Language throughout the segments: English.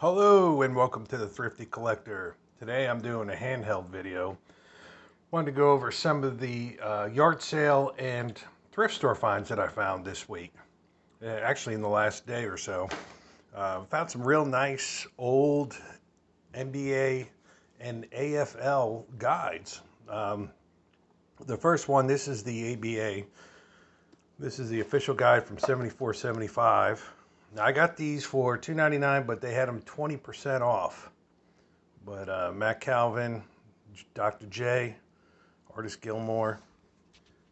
Hello and welcome to the Thrifty Collector. Today I'm doing a handheld video. Wanted to go over some of the yard sale and thrift store finds that I found this week. Actually in the last day or so. Found some real nice old NBA and AFL guides. The first one, this is the ABA. This is the official guide from 74-75. Now, I got these for $2.99, but they had them 20% off. But Matt Calvin, Dr. J, Artis Gilmore.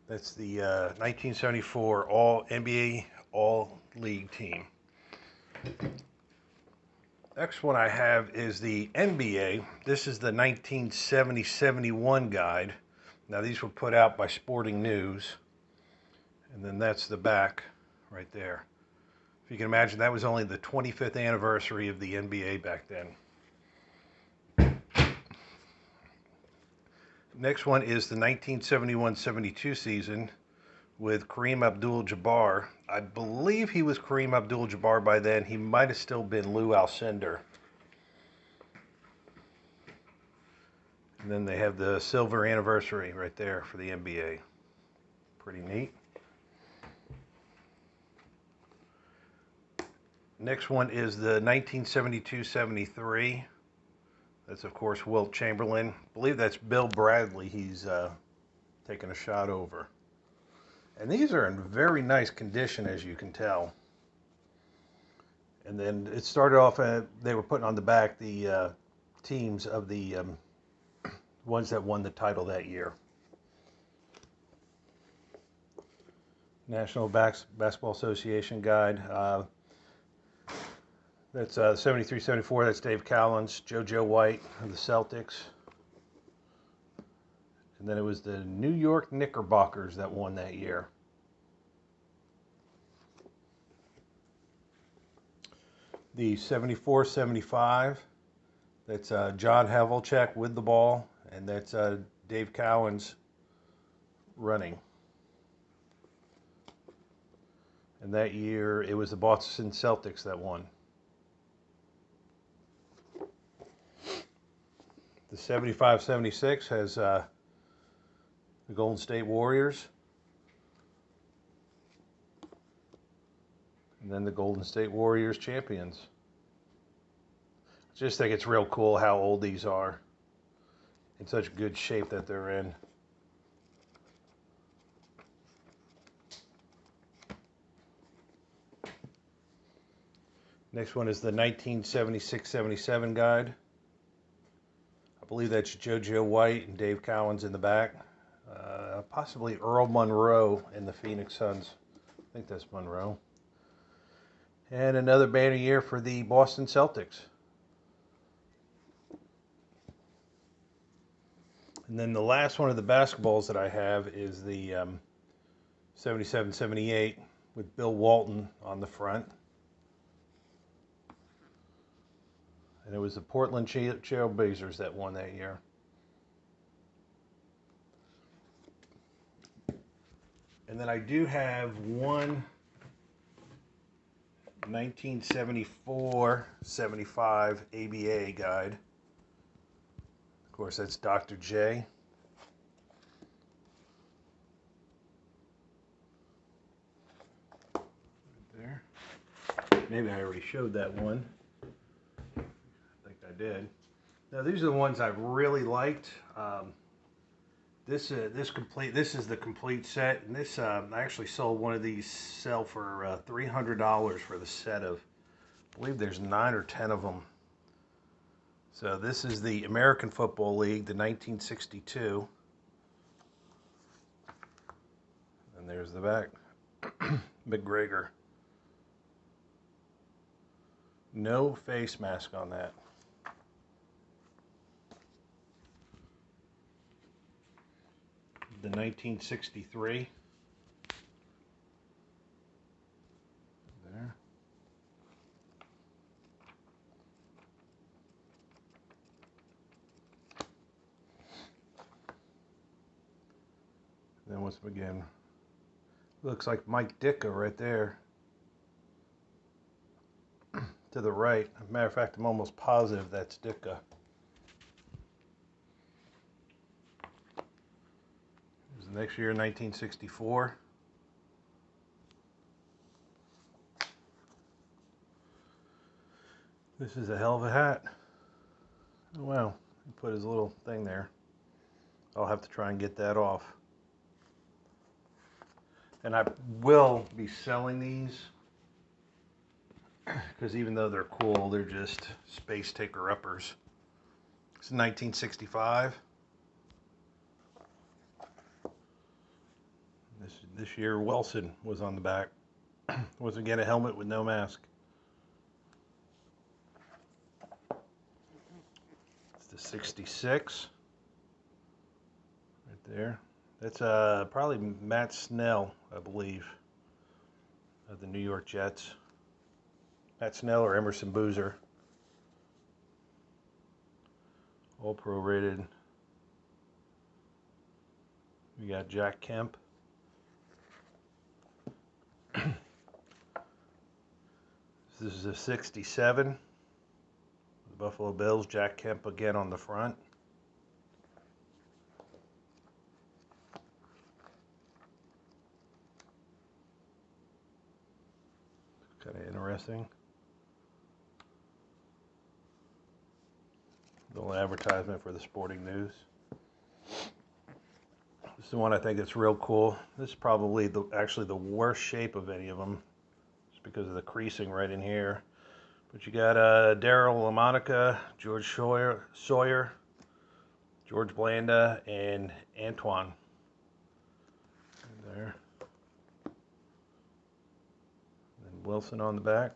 That's the 1974 All NBA All League team. Next one I have is the NBA. This is the 1970-71 guide. Now these were put out by Sporting News. And then that's the back right there. If you can imagine, that was only the 25th anniversary of the NBA back then. Next one is the 1971-72 season with Kareem Abdul-Jabbar. I believe he was Kareem Abdul-Jabbar by then. He might have still been Lou Alcindor. And then they have the silver anniversary right there for the NBA. Pretty neat. Next one is the 1972-73. That's, of course, Wilt Chamberlain. I believe that's Bill Bradley he's taking a shot over. And these are in very nice condition, as you can tell. And then it started off, they were putting on the back the teams of the ones that won the title that year. National Basketball Association guide. That's 73-74. That's Dave Cowens, JoJo White of the Celtics. And then it was the New York Knickerbockers that won that year. The 74-75. That's John Havlicek with the ball. And that's Dave Cowens running. And that year, it was the Boston Celtics that won. The 75-76 has the Golden State Warriors. And then the Golden State Warriors champions. I just think it's real cool how old these are. In such good shape that they're in. Next one is the 1976-77 guide. I believe that's JoJo White and Dave Cowens in the back. Possibly Earl Monroe in the Phoenix Suns. I think that's Monroe. And another banner year for the Boston Celtics. And then the last one of the basketballs that I have is the 77-78 with Bill Walton on the front. And it was the Portland Trailblazers that won that year. And then I do have one 1974-75 ABA guide. Of course, that's Dr. J. Right there. Maybe I already showed that one. I think I did. Now these are the ones I've really liked. This is the complete set, and this I actually sold one of these for $300 for the set of, I believe there's 9 or 10 of them. So this is the American Football League, the 1962. And there's the back. McGregor. No face mask on that. The 1963. There. Then once again, looks like Mike Ditka right there. to the right. As a matter of fact, I'm almost positive that's Ditka. This is next year, 1964. This is a hell of a hat. Oh, wow, he put his little thing there. I'll have to try and get that off. And I will be selling these because even though they're cool, they're just space taker-uppers. It's 1965. This year, Wilson was on the back. Once again, a helmet with no mask. It's the 66. Right there. That's probably Matt Snell, I believe, of the New York Jets. Matt Snell or Emerson Boozer. All prorated. We got Jack Kemp. This is a 67. The Buffalo Bills. Jack Kemp again on the front. Kind of interesting. The little advertisement for the Sporting News. This is the one I think that's real cool. This is probably actually the worst shape of any of them, just because of the creasing right in here. But you got Daryl LaMonica, George Sawyer, George Blanda, and Antoine. Right there. And Wilson on the back.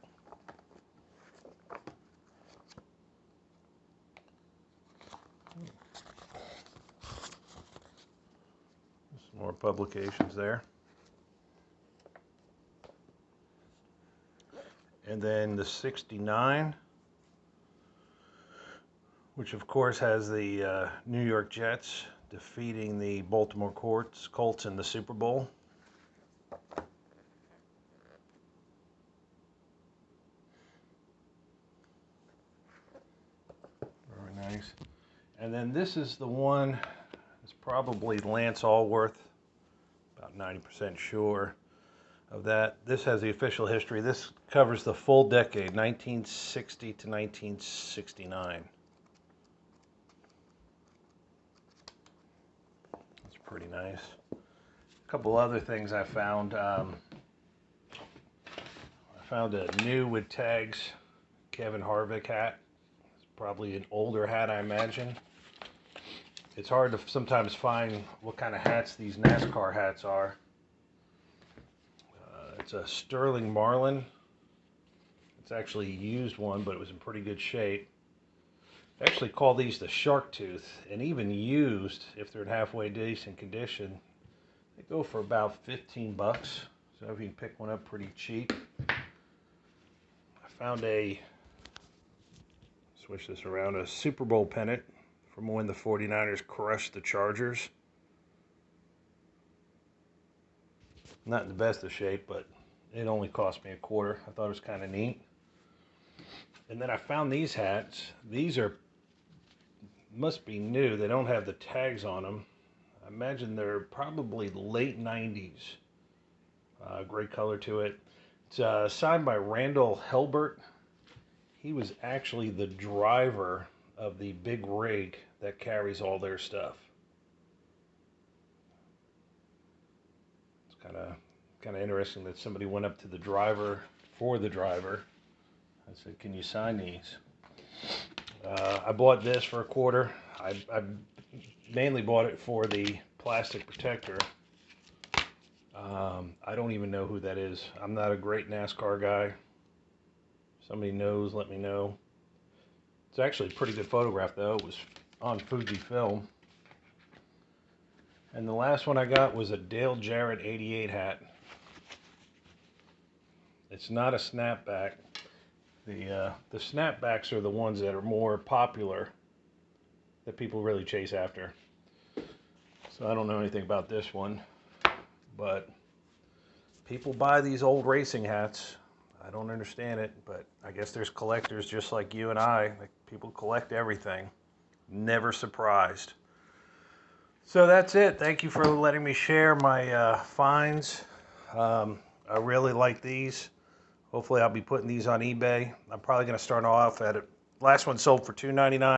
Some more publications there. And then the 69, which of course has the New York Jets defeating the Baltimore Colts in the Super Bowl. Very nice. And then this is the one, it's probably Lance Allworth, about 90% sure of that. This has the official history. This covers the full decade, 1960 to 1969. That's pretty nice. A couple other things I found. I found a new with tags Kevin Harvick hat. It's probably an older hat, I imagine. It's hard to sometimes find what kind of hats these NASCAR hats are. It's a Sterling Marlin. It's actually a used one, but it was in pretty good shape. I actually call these the Shark Tooth, and even used, if they're in halfway decent condition, they go for about 15 bucks. So if you can pick one up pretty cheap. I found switch this around, a Super Bowl pennant from when the 49ers crushed the Chargers. Not in the best of shape, but it only cost me $0.25. I thought it was kind of neat. And then I found these hats. These must be new. They don't have the tags on them. I imagine they're probably late 90s. Great color to it. It's signed by Randall Helbert. He was actually the driver of the big rig that carries all their stuff. It's kind of interesting that somebody went up to the driver for the driver. I said, "Can you sign these?" I bought this for $0.25. I mainly bought it for the plastic protector. I don't even know who that is. I'm not a great NASCAR guy. Somebody knows, let me know. It's actually a pretty good photograph, though. It was on Fujifilm. And the last one I got was a Dale Jarrett 88 hat. It's not a snapback. The snapbacks are the ones that are more popular, that people really chase after. So I don't know anything about this one, but people buy these old racing hats. I don't understand it, but I guess there's collectors just like you and I. Like, people collect everything. Never surprised. So that's it. Thank you for letting me share my finds. I really like these. Hopefully I'll be putting these on eBay. I'm probably going to start off at it. Last one sold for $2.99.